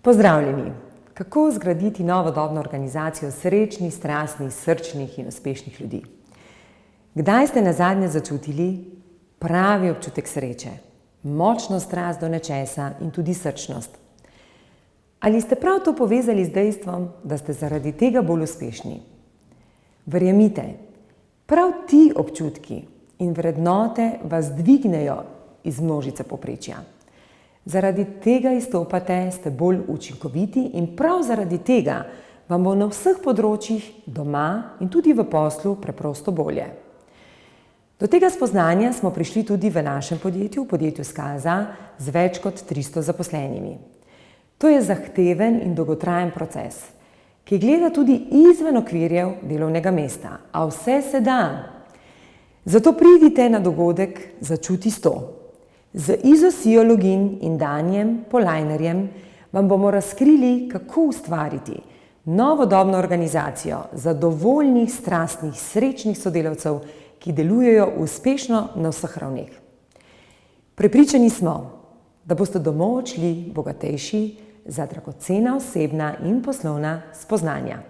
Pozdravljeni! Kako zgraditi novodobno organizacijo srečnih, strastnih, srčnih in uspešnih ljudi? Kdaj ste nazadnje začutili pravi občutek sreče, močno strast do nečesa in tudi srčnost? Ali ste prav to povezali z dejstvom, da ste zaradi tega bolj uspešni? Verjemite, prav ti občutki in vrednote vas dvignejo iz množice povprečja. Zaradi tega izstopate, ste bolj učinkoviti in prav zaradi tega vam bo na vseh področjih doma in tudi v poslu preprosto bolje. Do tega spoznanja smo prišli tudi v našem podjetju, v podjetju Skaza, z več kot 300 zaposlenimi. To je zahteven in dolgotrajen proces, ki gleda tudi izven okvirjev delovnega mesta, a vse se da. Zato pridite na dogodek Začuti 100. Z Izo Sijo Login in Danijem Polajnerjem vam bomo razkrili, kako ustvariti novodobno organizacijo zadovoljnih, strastnih, srečnih sodelavcev, ki delujejo uspešno na vseh ravneh. Prepričani smo, da boste domov odšli bogatejši za dragocena osebna in poslovna spoznanja.